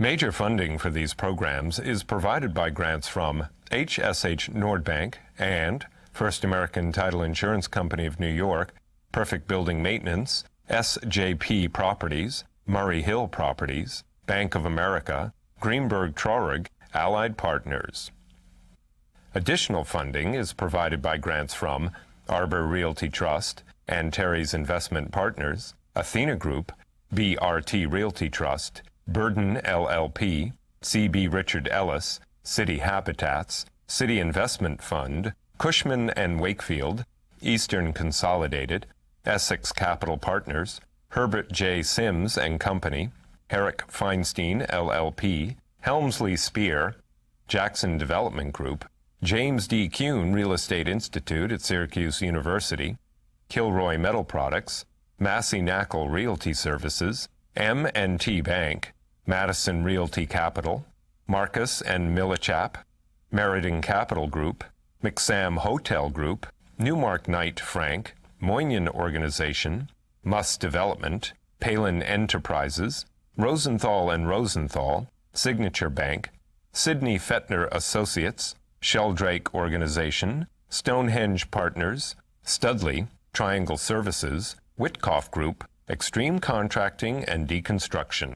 Major funding for these programs is provided by grants from HSH Nordbank and First American Title Insurance Company of New York, Perfect Building Maintenance, SJP Properties, Murray Hill Properties, Bank of America, Greenberg Traurig, Allied Partners. Additional funding is provided by grants from Arbor Realty Trust and Terry's Investment Partners, Athena Group, BRT Realty Trust, Burden LLP, CB Richard Ellis, City Habitats, City Investment Fund, Cushman & Wakefield, Eastern Consolidated, Essex Capital Partners, Herbert J. Sims & Company, Herrick Feinstein LLP, Helmsley Spear, Jackson Development Group, James D. Kuhn Real Estate Institute at Syracuse University, Kilroy Metal Products, Massey Knackle Realty Services, M&T Bank, Madison Realty Capital, Marcus and Millichap, Meriden Capital Group, McSam Hotel Group, Newmark Knight Frank, Moynihan Organization, Muss Development, Palin Enterprises, Rosenthal and Rosenthal, Signature Bank, Sidney Fettner Associates, Sheldrake Organization, Stonehenge Partners, Studley, Triangle Services, Witkoff Group, Extreme Contracting and Deconstruction.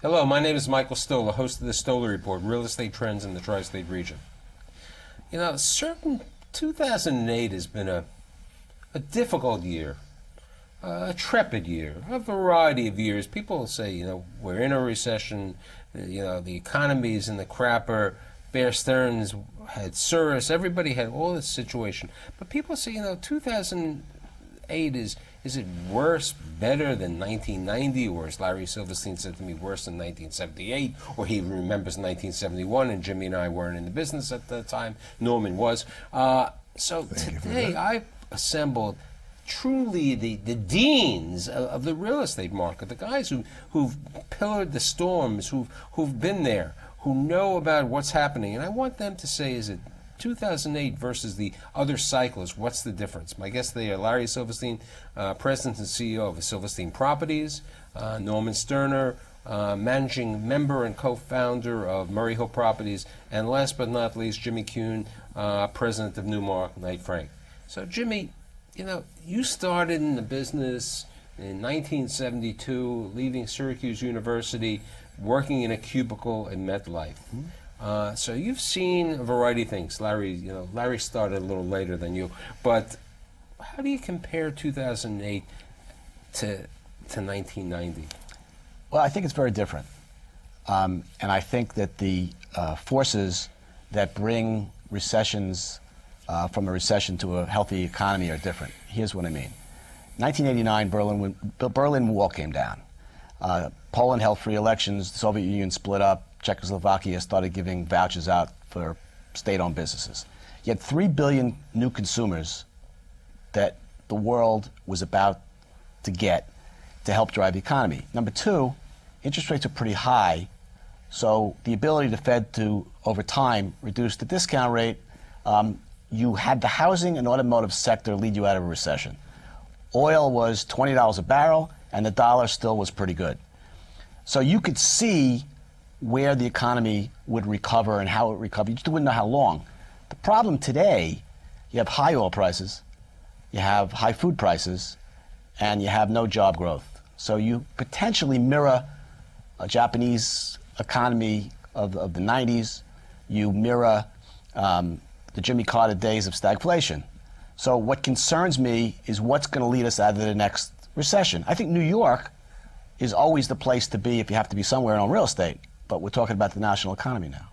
Hello, my name is Michael Stoller, host of the Stoller Report, Real Estate Trends in the Tri-State Region. You know, 2008 has been a difficult year, a trepid year, a variety of years. People say, you know, we're in a recession, you know, the economy is in the crapper, Bear Stearns had Surus, everybody had all this situation. But people say, you know, 2008 is it worse, better than 1990, or as Larry Silverstein said to me, worse than 1978, or he remembers 1971, and Jimmy and I weren't in the business at the time. Norman was. So today I've assembled truly the deans of the real estate market, the guys who've pillared the storms, who've been there, who know about what's happening. And I want them to say, is it 2008 versus the other cycles, what's the difference? My guests today are Larry Silverstein, President and CEO of Silverstein Properties, Norman Sterner, Managing Member and Co-Founder of Murray Hill Properties, and last but not least, Jimmy Kuhn, President of Newmark Knight Frank. So Jimmy, you know, you started in the business in 1972, leaving Syracuse University, working in a cubicle in MetLife. So you've seen a variety of things. Larry started a little later than you, but how do you compare 2008 to 1990? Well, I think it's very different. And I think that the forces that bring recessions from a recession to a healthy economy are different. Here's what I mean. 1989, Berlin Wall came down. Poland held free elections, the Soviet Union split up, Czechoslovakia started giving vouchers out for state-owned businesses. You had 3 billion new consumers that the world was about to get to help drive the economy. Number two, interest rates are pretty high, so the ability of the Fed to, over time, reduce the discount rate, you had the housing and automotive sector lead you out of a recession. Oil was $20 a barrel, and the dollar still was pretty good. So you could see where the economy would recover and how it recovered. You just wouldn't know how long. The problem today, you have high oil prices, you have high food prices, and you have no job growth. So you potentially mirror a Japanese economy of the 90s. You mirror the Jimmy Carter days of stagflation. So what concerns me is what's going to lead us out of the next recession. I think New York is always the place to be if you have to be somewhere on real estate. But we're talking about the national economy now.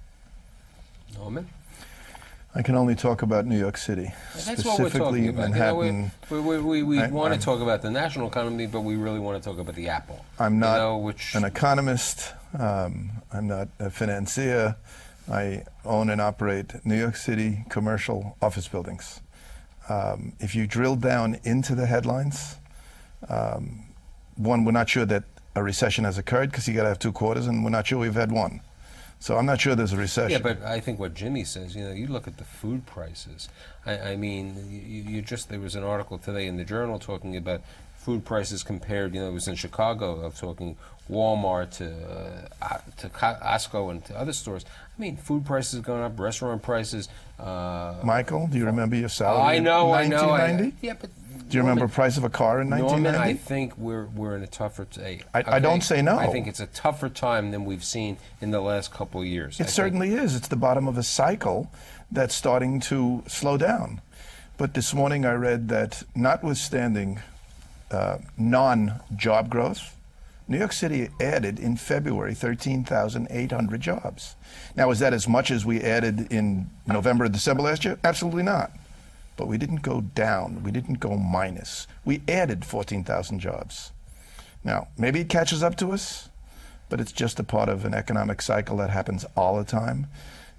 Norman? I can only talk about New York City, that's what we're talking about. Manhattan. You know, we want to talk about the national economy, but we really want to talk about the apple. I'm not an economist. I'm not a financier. I own and operate New York City commercial office buildings. If you drill down into the headlines, one, we're not sure that a recession has occurred because you got to have 2 quarters, and we're not sure we've had one. So I'm not sure there's a recession. Yeah, but I think what Jimmy says, you look at the food prices. I mean, you just, there was an article today in the Journal talking about food prices compared, it was in Chicago, of talking Walmart to Costco and to other stores. I mean, food prices going up, restaurant prices. Michael, do you remember your salary I know. 1990? Yeah, but Do you remember the price of a car in 1990? Norman, I think we're in a tougher I don't say no. I think it's a tougher time than we've seen in the last couple of years. It certainly is. It's the bottom of a cycle that's starting to slow down. But this morning I read that notwithstanding non-job growth, New York City added in February 13,800 jobs. Now, is that as much as we added in November and December last year? Absolutely not. But we didn't go down. We didn't go minus. We added 14,000 jobs. Now, maybe it catches up to us, but it's just a part of an economic cycle that happens all the time.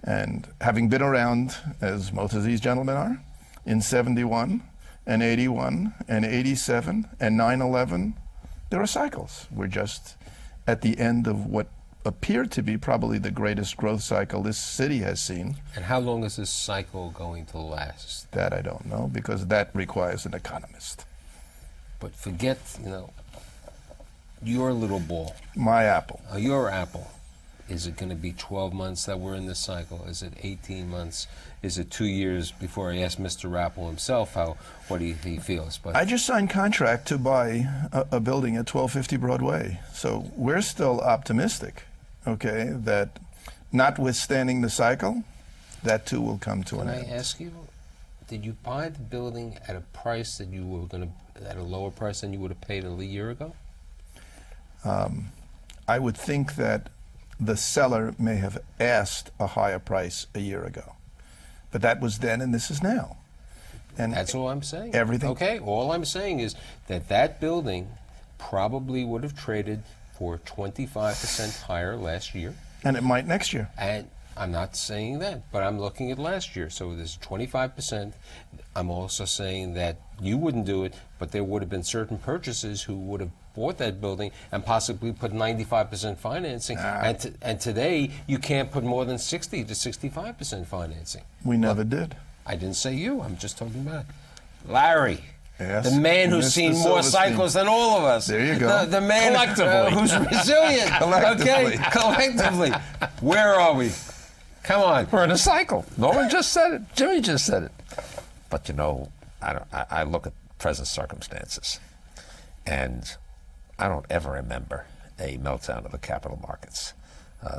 And having been around, as most of these gentlemen are, in 71 and 81 and 87 and 9/11, there are cycles. We're just at the end of what appeared to be probably the greatest growth cycle this city has seen. And how long is this cycle going to last? That I don't know, because that requires an economist. But forget, your little ball. My apple. Your apple. Is it going to be 12 months that we're in this cycle? Is it 18 months? Is it 2 years? Before I ask Mr. Rappel himself what he feels. But I just signed contract to buy a building at 1250 Broadway. So we're still optimistic, okay, that notwithstanding the cycle, that too will come to an end. Can I ask you, did you buy the building at a price that you were going to, at a lower price than you would have paid a year ago? I would think that the seller may have asked a higher price a year ago. But that was then and this is now. And that's all I'm saying. Everything. Okay, all I'm saying is that building probably would have traded for 25% higher last year. And it might next year. And I'm not saying that, but I'm looking at last year. So there's 25%. I'm also saying that you wouldn't do it, but there would have been certain purchasers who would have bought that building and possibly put 95% financing. And today, you can't put more than 60 to 65% financing. We never did. I didn't say you. I'm just talking about Larry. Yes. The man who's Mr. seen more cycles than all of us. There you go. The man who's resilient. Collectively. Okay, collectively. Where are we? Come on. We're in a cycle. Norman just said it. Jimmy just said it. But I look at present circumstances, and I don't ever remember a meltdown of the capital markets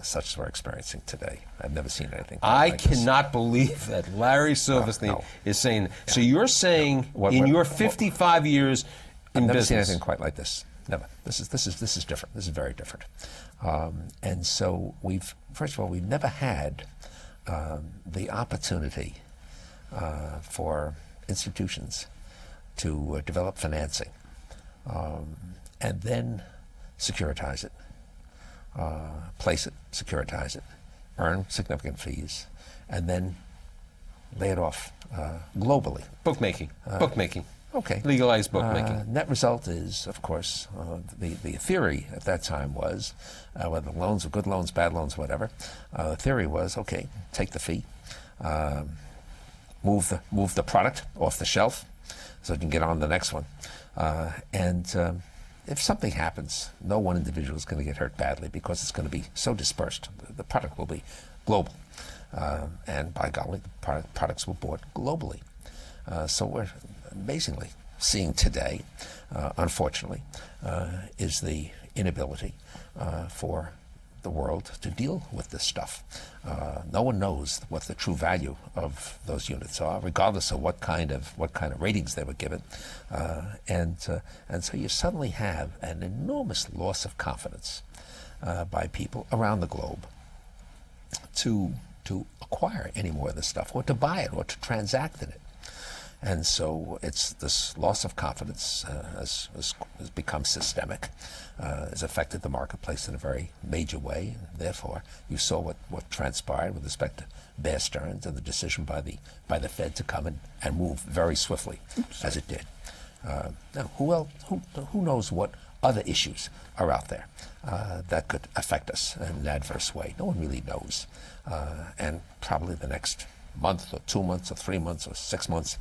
such as we're experiencing today. I've never seen anything I like this. cannot believe that Larry Silverstein is saying that. So you're saying in your 55 years in I've never business, seen anything quite like this. Never. This is different. This is very different. And so first of all, we've never had the opportunity for institutions to develop financing and then securitize it, place it, securitize it, earn significant fees, and then lay it off globally. bookmaking. Okay. Legalized bookmaking. Net result is, of course, the theory at that time was, whether loans were good loans, bad loans, whatever, the theory was, okay, take the fee, move the product off the shelf so you can get on the next one. And if something happens, no one individual is going to get hurt badly because it's going to be so dispersed. The product will be global. And by golly, the products were bought globally. So we're amazingly seeing today, unfortunately, is the inability for the world to deal with this stuff. No one knows what the true value of those units are, regardless of what kind of ratings they were given, and so you suddenly have an enormous loss of confidence by people around the globe to acquire any more of this stuff, or to buy it, or to transact in it. And so it's this loss of confidence has become systemic, has affected the marketplace in a very major way. And therefore, you saw what transpired with respect to Bear Stearns and the decision by the Fed to come in and move very swiftly, as it did. Now, who knows what other issues are out there that could affect us in an adverse way? No one really knows. And probably the next month or 2 months or 3 months or 6 months,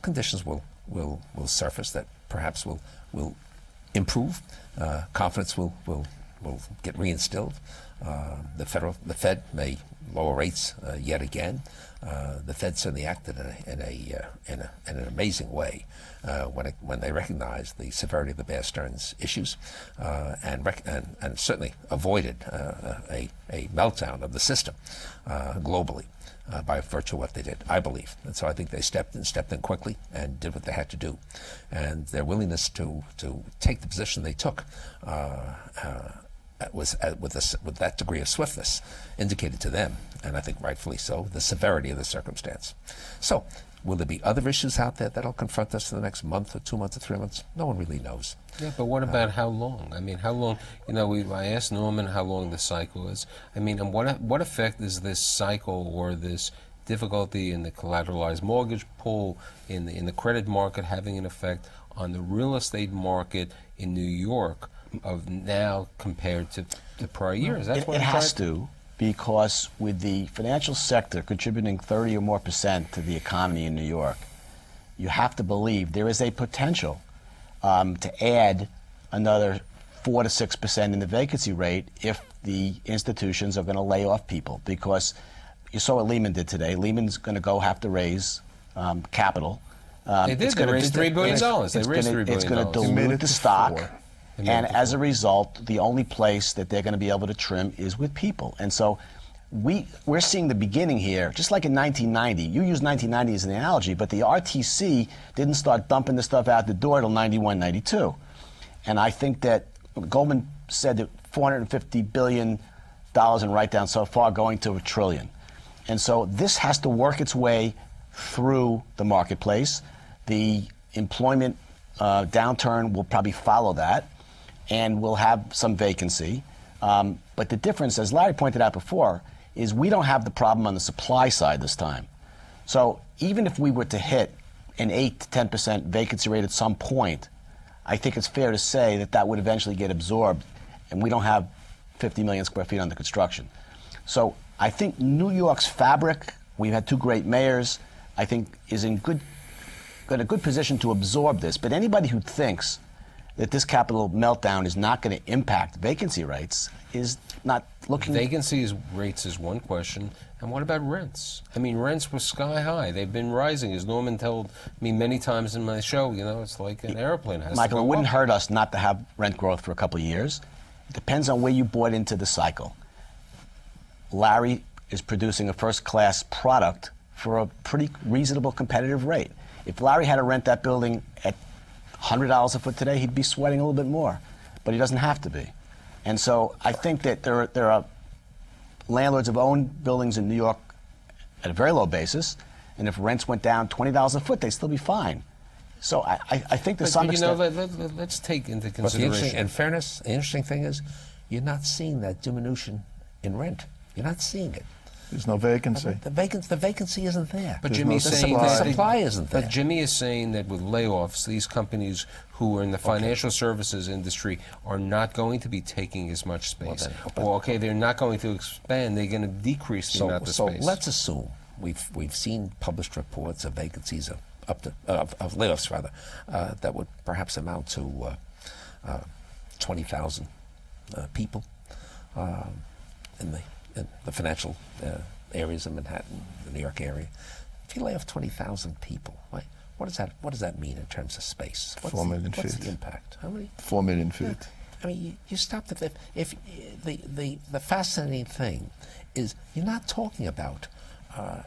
conditions will surface that perhaps will improve. Confidence will get reinstilled. The Fed may lower rates yet again. The Fed certainly acted in an amazing way when they recognized the severity of the Bear Stearns issues and certainly avoided a meltdown of the system globally by virtue of what they did, I believe. And so I think they stepped in quickly and did what they had to do. And their willingness to take the position they took with that degree of swiftness indicated to them, and I think rightfully so, the severity of the circumstance. So, will there be other issues out there that'll confront us in the next month or 2 months or 3 months? No one really knows. Yeah, but what about how long? I mean, how long? I asked Norman how long the cycle is. I mean, and what effect is this cycle or this difficulty in the collateralized mortgage pool in the credit market having an effect on the real estate market in New York of now compared to the prior years? That's what it has to, because with the financial sector contributing 30 or more % to the economy in New York, you have to believe there is a potential to add another 4 to 6% in the vacancy rate if the institutions are going to lay off people. Because you saw what Lehman did today. Lehman's going to have to raise capital. They did. They raised $3 billion. It's going to dilute the stock. And as a result, the only place that they're going to be able to trim is with people. And so we're seeing the beginning here, just like in 1990. You use 1990 as an analogy, but the RTC didn't start dumping the stuff out the door till 91, 92. And I think that Goldman said that $450 billion in write-down so far, going to $1 trillion. And so this has to work its way through the marketplace. The employment downturn will probably follow that, and we'll have some vacancy. But the difference, as Larry pointed out before, is we don't have the problem on the supply side this time. So even if we were to hit an 8 to 10% vacancy rate at some point, I think it's fair to say that that would eventually get absorbed, and we don't have 50 million square feet under construction. So I think New York's fabric, we've had 2 great mayors, I think is in a good position to absorb this. But anybody who thinks that this capital meltdown is not going to impact vacancy rates is not looking... Vacancy rates is one question, and what about rents? I mean, rents were sky high. They've been rising, as Norman told me many times in my show. It's like an airplane has Michael, to go it wouldn't up. hurt us not to have rent growth for a couple of years. It depends on where you bought into the cycle. Larry is producing a first-class product for a pretty reasonable competitive rate. If Larry had to rent that building at $100 a foot today, he'd be sweating a little bit more, but he doesn't have to be. And so I think that there are landlords who own buildings in New York at a very low basis, and if rents went down $20 a foot, they'd still be fine. So I think to some extent... let's take into But consideration... in fairness, the interesting thing is you're not seeing that diminution in rent. You're not seeing it. There's no vacancy. The vacancy isn't there. But There's Jimmy's no saying supply. that The supply isn't there. But Jimmy is saying that with layoffs, these companies who are in the financial services industry are not going to be taking as much space. They're not going to expand. They're going to decrease the amount of So space. let's assume we've seen published reports of vacancies of layoffs rather that would perhaps amount to 20,000 people in the financial areas of Manhattan, the New York area. If you lay off 20,000 people, right, what does that mean in terms of space? 4 million What's feet. the impact? How many? 4 million feet. I mean, you stop the the fascinating thing is you're not talking about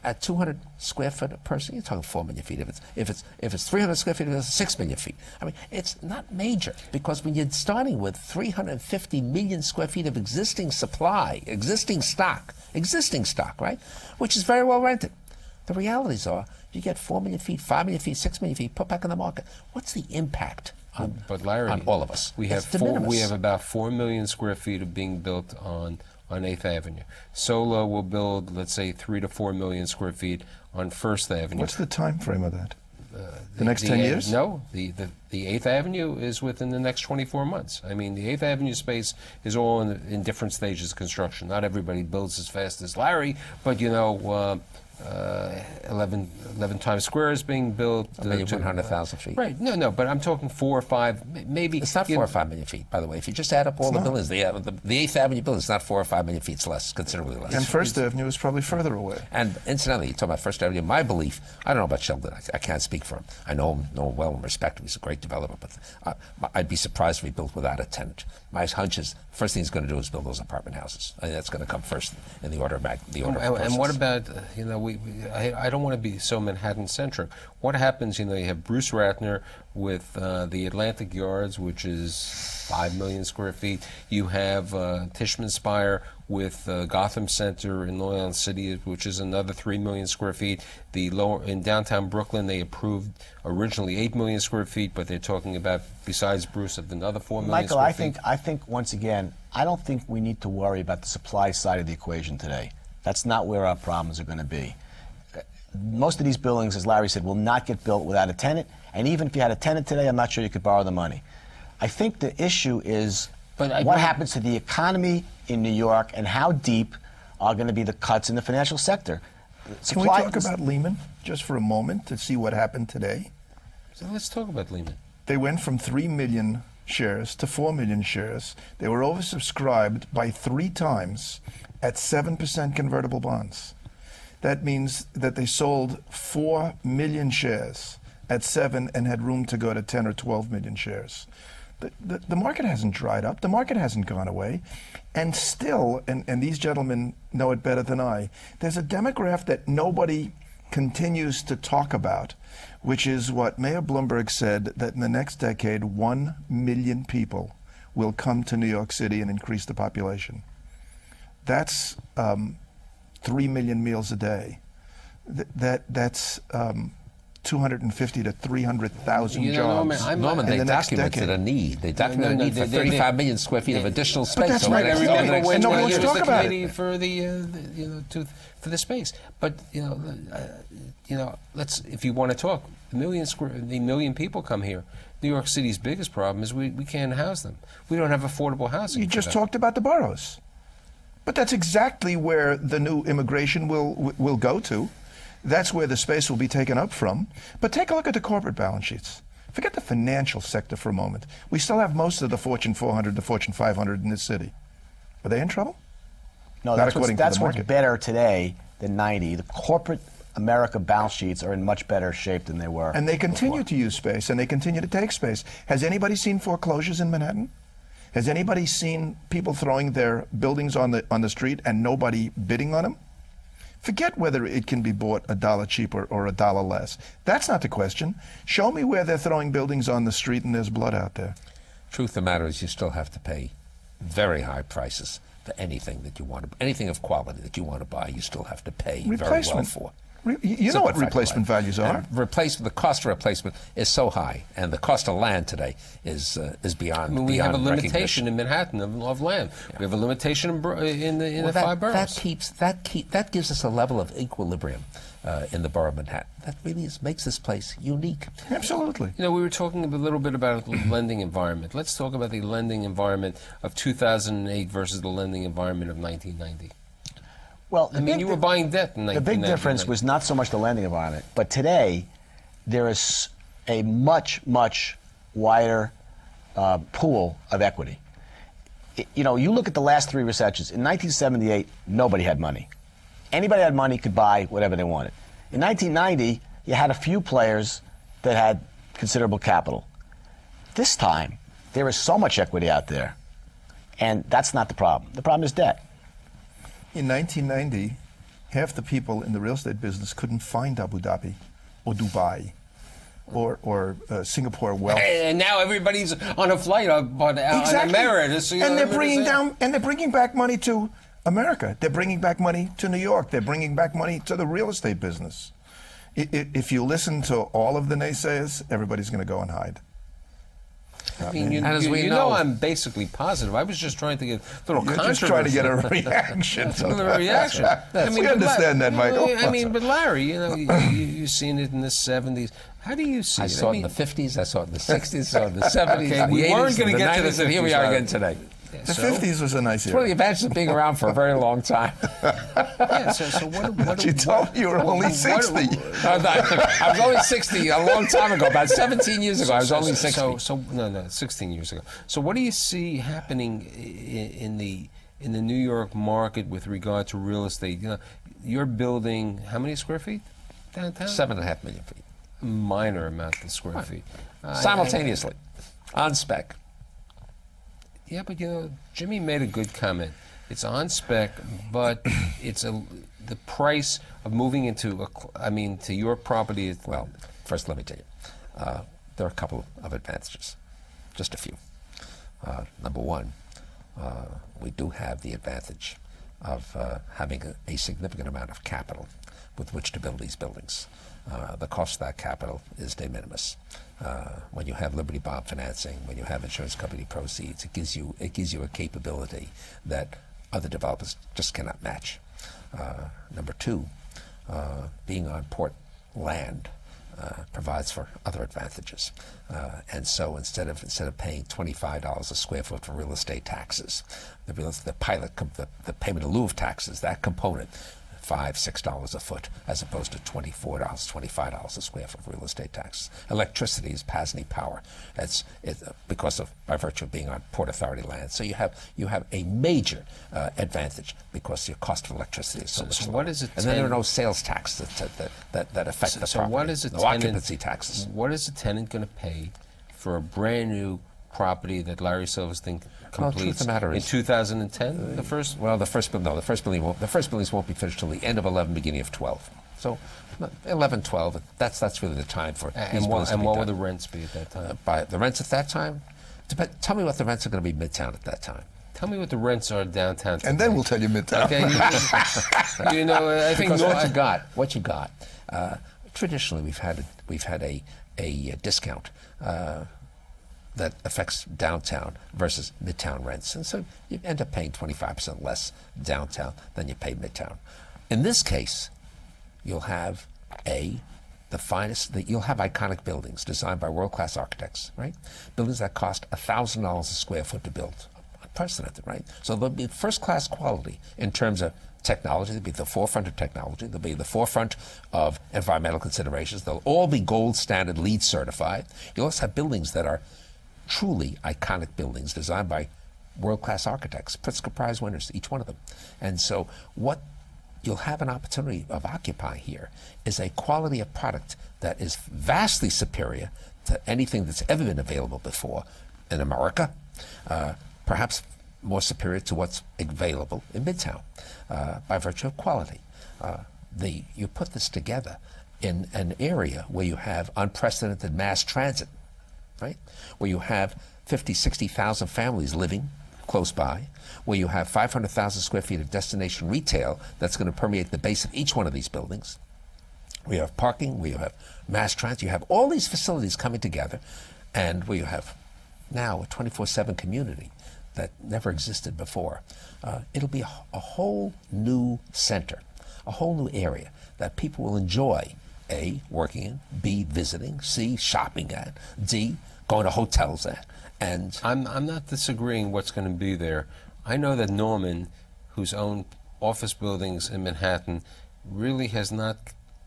at 200 square foot a person. You're talking 4 million feet. If it's 300 square feet, it's 6 million feet. I mean, it's not major because when you're starting with 350 million square feet of existing supply, existing stock, right, which is very well rented. The realities are, you get 4 million feet, 5 million feet, 6 million feet, put back in the market. What's the impact on, But Larry, on all of us? We have It's de minimis. we have about 4 million square feet of being built on 8th Avenue. Solo will build, let's say, 3 to 4 million square feet on 1st Avenue. What's the time frame of that? The next 10 years? No, the 8th Avenue is within the next 24 months. I mean, the 8th Avenue space is all in different stages of construction. Not everybody builds as fast as Larry, but 11 Times Square is being built. 1,100,000 feet. Right. No, but I'm talking 4 or 5, maybe. It's not 4 or 5 million feet, by the way. If you just add up all the buildings, the 8th Avenue building is not 4 or 5 million feet. It's less, considerably less. And First Avenue is probably further away. And incidentally, you talk about First Avenue. My belief, I don't know about Sheldon. I can't speak for him. I know him well and respect him. He's a great developer. But I'd be surprised if he built without a tenant. My hunch is first thing he's going to do is build those apartment houses. I think that's going to come first in the order of And what about I don't want to be so Manhattan centric. What happens? You have Bruce Ratner with the Atlantic Yards, which is 5 million square feet. You have Tishman Speyer with Gotham Center in Long Island City, which is another 3 million square feet. In downtown Brooklyn, they approved originally 8 million square feet, but they're talking about, besides Bruce, of another 4 million Michael, square feet. I think once again, I don't think we need to worry about the supply side of the equation today. That's not where our problems are going to be. Most of these buildings, as Larry said, will not get built without a tenant. And even if you had a tenant today, I'm not sure you could borrow the money. I think the issue is what happens to the economy in New York and how deep are going to be the cuts in the financial sector. Can we talk about Lehman just for a moment to see what happened today? So let's talk about Lehman. They went from 3 million shares to 4 million shares. They were oversubscribed by 3 times at 7% convertible bonds. That means that they sold 4 million shares at 7 and had room to go to 10 or 12 million shares. The market hasn't dried up. The market hasn't gone away. And still, and these gentlemen know it better than I, there's a demographic that nobody continues to talk about, which is what Mayor Bloomberg said, that in the next decade, 1 million people will come to New York City and increase the population. That's 3 million meals a day. That's 250 to 300,000 jobs. Norman, they documented a need. They documented a need for 35 million square feet of additional space. That's right. Remember when nobody was wants to talk the about committee it. for for the space? But let's, if you want to talk, the million people come here. New York City's biggest problem is we can't house them. We don't have affordable housing. You just talked about the boroughs. But that's exactly where the new immigration will go to. That's where the space will be taken up from. But take a look at the corporate balance sheets. Forget the financial sector for a moment. We still have most of the Fortune 400, the Fortune 500 in this city. Are they in trouble? No, Not according to the that's what's market. better today than 90. The corporate America balance sheets are in much better shape than they were. And they continue before. to use space, and they continue to take space. Has anybody seen foreclosures in Manhattan? Has anybody seen people throwing their buildings on the street and nobody bidding on them? Forget whether it can be bought $1 cheaper or $1 less. That's not the question. Show me where they're throwing buildings on the street and there's blood out there. Truth of the matter is, you still have to pay very high prices for anything that you want to, anything of quality that you want to buy. You still have to pay very well Replacement. for. You know what replacement values are. The cost of replacement is so high, and the cost of land today is beyond. We have a beyond limitation recognition. in Manhattan of land. We have a limitation in the 5 boroughs. That gives us a level of equilibrium in the borough of Manhattan. That really makes this place unique. Absolutely. We were talking a little bit about the lending environment. Let's talk about the lending environment of 2008 versus the lending environment of 1990. Well, you were buying debt in 1990. The big difference was not so much the lending environment, but today there is a much, much wider pool of equity. You look at the last 3 recessions. In 1978, nobody had money. Anybody had money could buy whatever they wanted. In 1990, you had a few players that had considerable capital. This time, there is so much equity out there, and that's not the problem. The problem is debt. In 1990, half the people in the real estate business couldn't find Abu Dhabi or Dubai or Singapore wealth. And now everybody's on a flight on Emirates. And they're bringing back money to America. They're bringing back money to New York. They're bringing back money to the real estate business. If you listen to all of the naysayers, everybody's going to go and hide. I mean, you as we know know- I'm basically positive. I was just trying to get a little You're controversy. just trying to get a reaction. A little reaction. We understand that, Michael. I mean, but Larry, you know, you've seen it in the 70s. How do you see I it? saw it in the 50s, I saw it in the 60s, I saw it in the 70s, Okay, the we 80s, weren't gonna the get to the 90s, and here we 50s, are Larry. again today. The So- 50s was a nice It's one of the era. advantages of being around for a very long time. Yeah, so what You told me you were only 60. I was only 60 a long time ago, about 17 years ago. I was only 60. No, 16 years ago. So what do you see happening in the New York market with regard to real estate? You know, you're building how many square feet downtown? 7.5 million feet. Minor amount of square feet. Simultaneously, on spec. Yeah, but you know, Jimmy made a good comment. It's on spec, but it's the price of moving into to your property. Well, first let me tell you, there are a couple of advantages, just a few. Number one, we do have the advantage of having a significant amount of capital with which to build these buildings. The cost of that capital is de minimis. When you have Liberty Bond financing, when you have insurance company proceeds, it gives you a capability that other developers just cannot match. Number two, being on port land provides for other advantages, and so instead of paying $25 a square foot for real estate taxes, the payment in lieu of taxes, that component, $5, $6 a foot, as opposed to $24, $25 a square foot for real estate taxes. Electricity is Pasney power. It's by virtue of being on Port Authority land. So you have a major advantage because your cost of electricity is so much lower. what is a and then there are tenant- no sales taxes that affect the So property. what is a no tenant? occupancy taxes. What is a tenant going to pay for a brand new property that Larry Silverstein Well, the truth completes of the matter in is- 2010? The first. Well, the first buildings won't be finished till the end of 11, beginning of 12. So 11, 12, that's really the time for these And buildings to be what done. will the rents be at that time? By the rents at that time? Tell me what the rents are going to be Midtown at that time. Tell me what the rents are downtown. And then we'll tell you Midtown. Okay. You know, I think Because what you got. Traditionally, we've had a discount that affects downtown versus midtown rents, and so you end up paying 25% less downtown than you pay midtown. In this case, you'll have you'll have iconic buildings designed by world-class architects, right? Buildings that cost $1,000 a square foot to build. Unprecedented, right? So they'll be first-class quality in terms of technology. They'll be at the forefront of technology. They'll be at the forefront of environmental considerations. They'll all be gold standard LEED certified. You'll also have buildings that are truly iconic buildings designed by world-class architects, Pritzker Prize winners, each one of them. And so what you'll have an opportunity of occupying here is a quality of product that is vastly superior to anything that's ever been available before in America, perhaps more superior to what's available in Midtown by virtue of quality. You put this together in an area where you have unprecedented mass transit, right? Where you have 50, 60,000 families living close by, where you have 500,000 square feet of destination retail that's going to permeate the base of each one of these buildings. We have parking, we have mass transit, you have all these facilities coming together, and where you have now a 24/7 community that never existed before. It'll be a whole new center, a whole new area that people will enjoy, A, working in, B, visiting, C, shopping at, D, going to hotels at. And I'm not disagreeing what's going to be there. I know that Norman, who's owned office buildings in Manhattan, really has not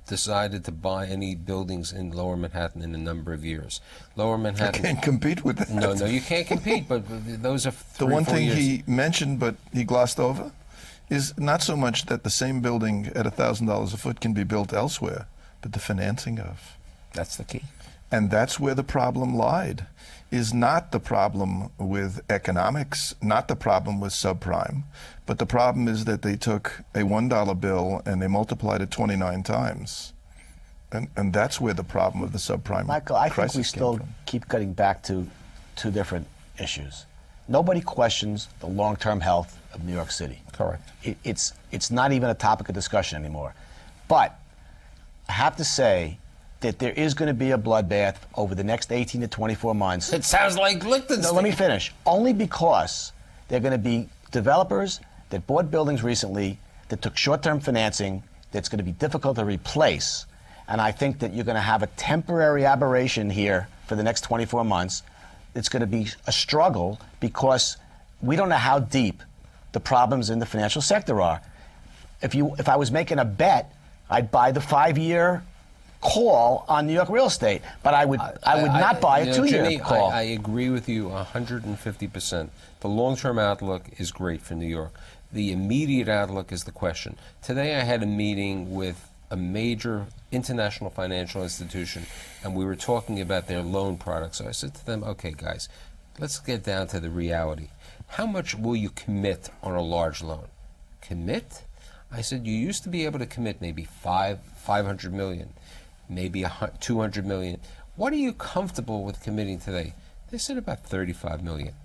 decided to buy any buildings in Lower Manhattan in a number of years. Lower Manhattan Can't compete with that. No, you can't compete. But those are The 3 or one 4 thing years. he mentioned, but he glossed over, is not so much that the same building at $1,000 a foot can be built elsewhere, but the financing of. that's the key. And that's where the problem lied, is not the problem with economics, not the problem with subprime, but the problem is that they took a $1 bill and they multiplied it 29 times. And that's where the problem of the subprime Michael, I think crisis we came still from. keep getting back to two different issues. Nobody questions the long-term health of New York City. Correct. It's not even a topic of discussion anymore. But I have to say that there is going to be a bloodbath over the next 18 to 24 months. It sounds like Liechtenstein. No, let me finish. Only because there are going to be developers that bought buildings recently that took short-term financing that's going to be difficult to replace. And I think that you're going to have a temporary aberration here for the next 24 months. It's going to be a struggle because we don't know how deep the problems in the financial sector are. If I was making a bet, I'd buy the 5-year call on New York real estate, but I would not buy a 2-year Jimmy, call. I agree with you 150%. The long-term outlook is great for New York. The immediate outlook is the question. Today I had a meeting with a major international financial institution, and we were talking about their loan products. So I said to them, okay, guys, let's get down to the reality. How much will you commit on a large loan? Commit? I said, you used to be able to commit maybe 500 million, maybe 200 million. What are you comfortable with committing today? They said about 35 million.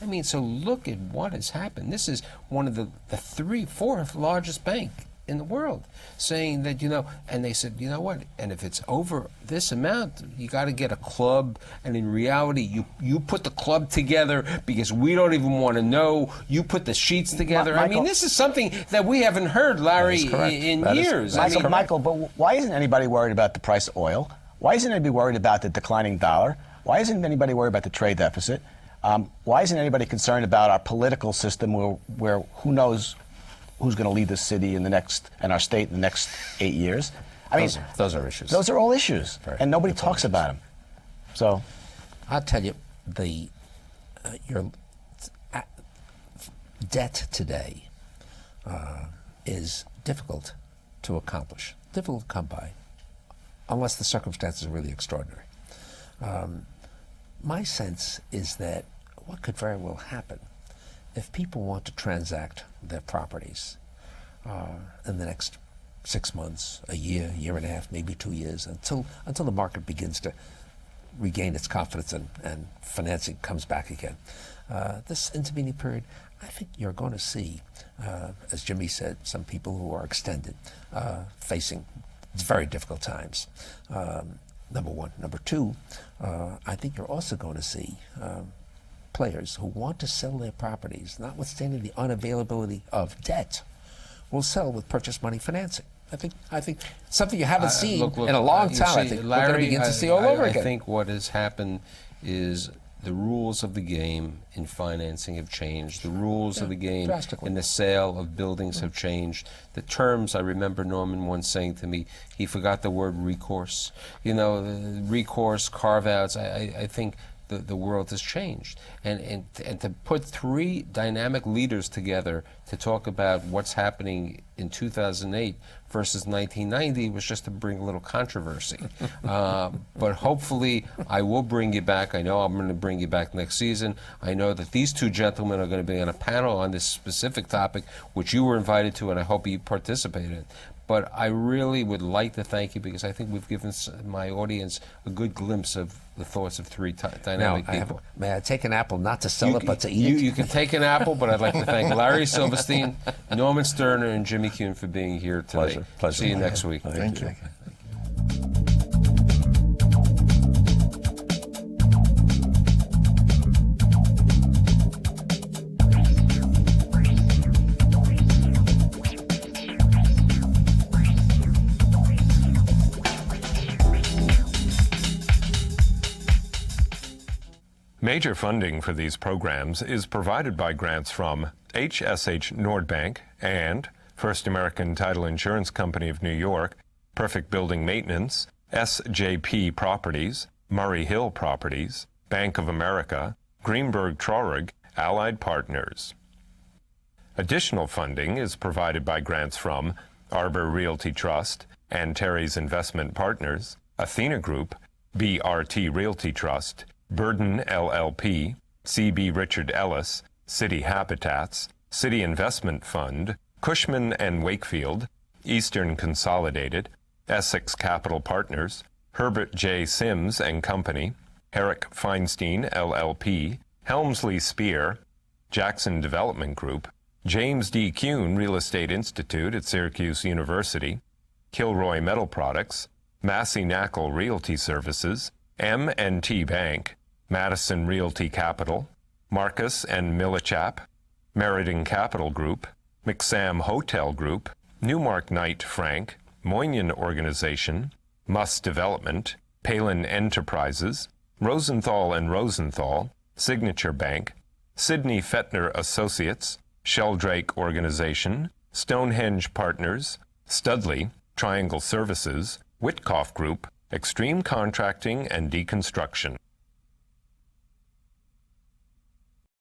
I mean, so look at what has happened. This is one of the 4th largest bank in the world saying that, and they said, you know what, and if it's over this amount, you got to get a club, and in reality, you put the club together because we don't even want to know. You put the sheets together. Michael, I mean, this is something that we haven't heard, Larry, in years. Michael, but why isn't anybody worried about the price of oil? Why isn't anybody worried about the declining dollar? Why isn't anybody worried about the trade deficit? Why isn't anybody concerned about our political system where who knows who's going to lead this city and our state in the next 8 years? I mean, those are issues. Those are all issues, and nobody talks about them. So, I'll tell you, your debt today is difficult to accomplish, difficult to come by, unless the circumstances are really extraordinary. My sense is that what could very well happen if people want to transact their properties in the next 6 months, a year, year and a half, maybe 2 years, until the market begins to regain its confidence and financing comes back again. This intervening period, I think you're going to see, as Jimmy said, some people who are extended, facing very difficult times. Number one. Number two, I think you're also going to see players who want to sell their properties, notwithstanding the unavailability of debt, will sell with purchase money financing. I think something you haven't seen in a long time. I think Larry, we're going to begin to see all over again. I think what has happened is the rules of the game in financing have changed. The rules of the game in the sale of buildings have changed. The terms, I remember Norman once saying to me, he forgot the word recourse. Recourse, carve-outs, I think the world has changed. And to put 3 dynamic leaders together to talk about what's happening in 2008 versus 1990 was just to bring a little controversy. But hopefully I will bring you back. I know I'm going to bring you back next season. I know that these 2 gentlemen are going to be on a panel on this specific topic, which you were invited to, and I hope you participated in. But I really would like to thank you because I think we've given my audience a good glimpse of the thoughts of 3 dynamic people. May I take an apple, not to sell it, but to eat it? You can take an apple, but I'd like to thank Larry Silverstein, Norman Sterner, and Jimmy Kuhn for being here today. Pleasure. See you next week. Thank you. Major funding for these programs is provided by grants from HSH Nordbank and First American Title Insurance Company of New York, Perfect Building Maintenance, SJP Properties, Murray Hill Properties, Bank of America, Greenberg Traurig, Allied Partners. Additional funding is provided by grants from Arbor Realty Trust and Terry's Investment Partners, Athena Group, BRT Realty Trust, Burden LLP, CB Richard Ellis, City Habitats, City Investment Fund, Cushman & Wakefield, Eastern Consolidated, Essex Capital Partners, Herbert J. Sims & Company, Eric Feinstein LLP, Helmsley Spear, Jackson Development Group, James D. Kuhn Real Estate Institute at Syracuse University, Kilroy Metal Products, Massey Knackle Realty Services, M&T Bank, Madison Realty Capital, Marcus and Millichap, Meriden Capital Group, McSam Hotel Group, Newmark Knight Frank, Moynihan Organization, Muss Development, Palin Enterprises, Rosenthal and Rosenthal, Signature Bank, Sidney Fettner Associates, Sheldrake Organization, Stonehenge Partners, Studley, Triangle Services, Whitcoff Group, Extreme Contracting and Deconstruction.